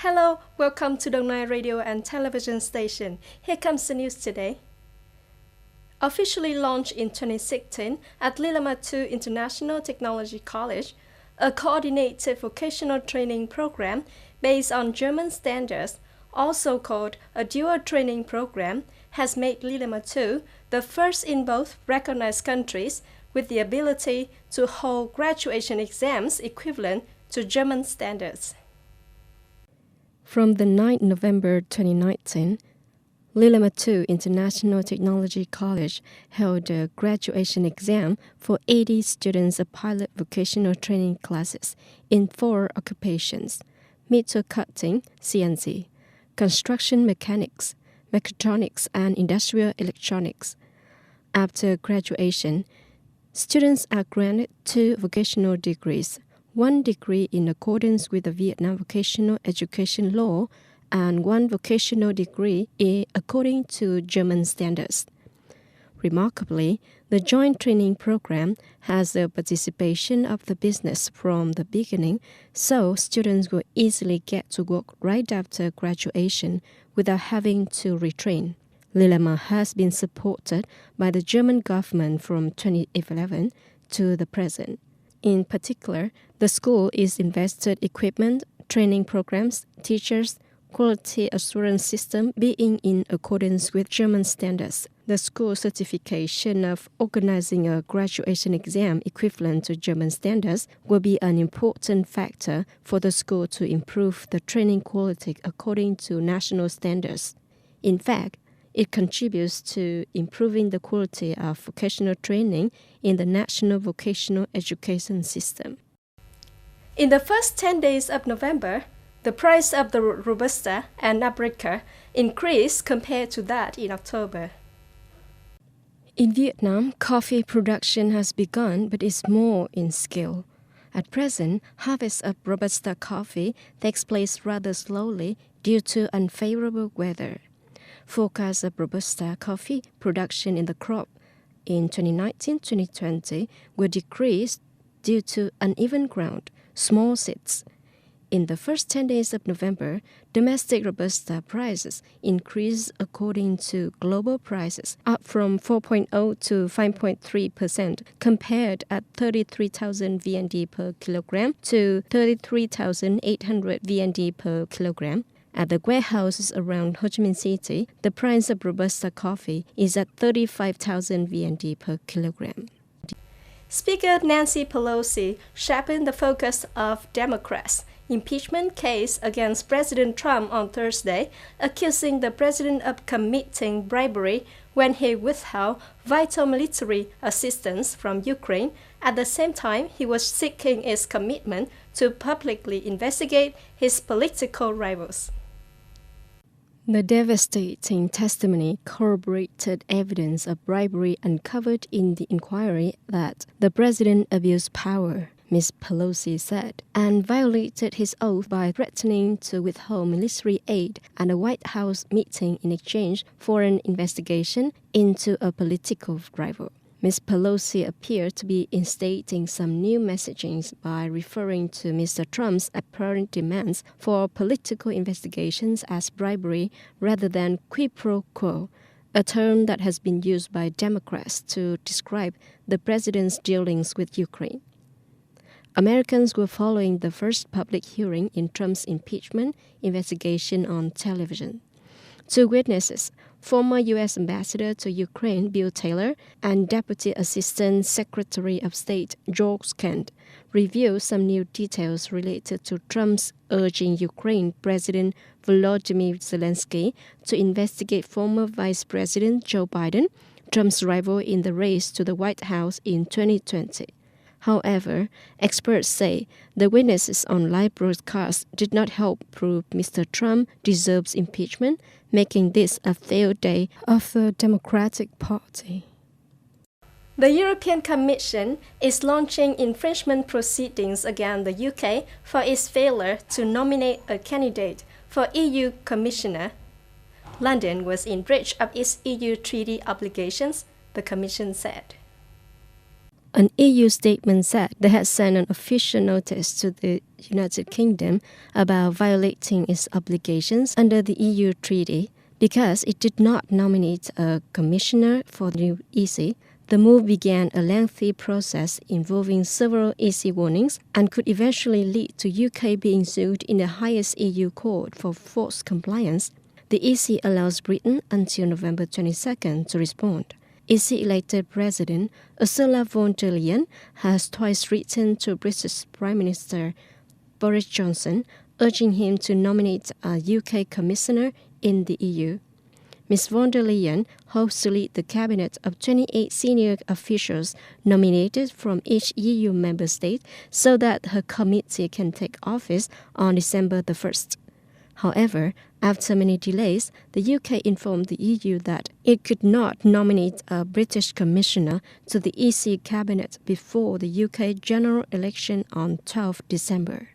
Hello, welcome to Đồng Nai Radio and Television Station. Here comes the news today. Officially launched in 2016 at Lillehammer 2 International Technology College, a coordinated vocational training program based on German standards, also called a dual training program, has made Lillehammer 2 the first in both recognized countries with the ability to hold graduation exams equivalent to German standards. From the 9th November 2019, Lillehammer 2 International Technology College held a graduation exam for 80 students of pilot vocational training classes in 4 occupations: metal cutting, CNC, construction mechanics, mechatronics, and industrial electronics. After graduation, students are granted 2 vocational degrees, 1 degree in accordance with the Vietnam Vocational Education Law and 1 vocational degree according to German standards. Remarkably, the joint training program has the participation of the business from the beginning, so students will easily get to work right after graduation without having to retrain. Lillehammer has been supported by the German government from 2011 to the present. In particular, the school is invested equipment, training programs, teachers, quality assurance system being in accordance with German standards. The school certification of organizing a graduation exam equivalent to German standards will be an important factor for the school to improve the training quality according to national standards. In fact, it contributes to improving the quality of vocational training in the national vocational education system. In the first 10 days of November, the price of the Robusta and Arabica increased compared to that in October. In Vietnam, coffee production has begun but is more in scale. At present, harvest of Robusta coffee takes place rather slowly due to unfavorable weather. Forecasts of Robusta coffee production in the crop in 2019-2020 will decrease due to uneven ground, small seeds. In the first 10 days of November, domestic Robusta prices increased according to global prices, up from 4.0 to 5.3% compared at 33,000 VND per kilogram to 33,800 VND per kilogram. At the warehouses around Ho Chi Minh City, the price of Robusta coffee is at 35,000 VND per kilogram. Speaker Nancy Pelosi sharpened the focus of Democrats' impeachment case against President Trump on Thursday, accusing the president of committing bribery when he withheld vital military assistance from Ukraine. At the same time, he was seeking its commitment to publicly investigate his political rivals. The devastating testimony corroborated evidence of bribery uncovered in the inquiry that the president abused power, Ms. Pelosi said, and violated his oath by threatening to withhold military aid at a White House meeting in exchange for an investigation into a political rival. Ms. Pelosi appeared to be instating some new messaging by referring to Mr. Trump's apparent demands for political investigations as bribery rather than quid pro quo, a term that has been used by Democrats to describe the president's dealings with Ukraine. Americans were following the first public hearing in Trump's impeachment investigation on television. 2 witnesses, former U.S. Ambassador to Ukraine Bill Taylor and Deputy Assistant Secretary of State George Kent, revealed some new details related to Trump's urging Ukraine President Volodymyr Zelensky to investigate former Vice President Joe Biden, Trump's rival in the race to the White House in 2020. However, experts say the witnesses on live broadcast did not help prove Mr. Trump deserves impeachment, making this a failed day of the Democratic Party. The European Commission is launching infringement proceedings against the UK for its failure to nominate a candidate for EU Commissioner. London was in breach of its EU treaty obligations, the Commission said. An EU statement said they had sent an official notice to the United Kingdom about violating its obligations under the EU treaty because it did not nominate a commissioner for the new EC. The move began a lengthy process involving several EC warnings and could eventually lead to UK being sued in the highest EU court for false compliance. The EC allows Britain until November 22nd to respond. EC-elected President Ursula von der Leyen has twice written to British Prime Minister Boris Johnson, urging him to nominate a UK commissioner in the EU. Ms. von der Leyen hopes to lead the cabinet of 28 senior officials nominated from each EU member state so that her committee can take office on December the 1st. However, after many delays, the UK informed the EU that it could not nominate a British commissioner to the EC cabinet before the UK general election on 12 December.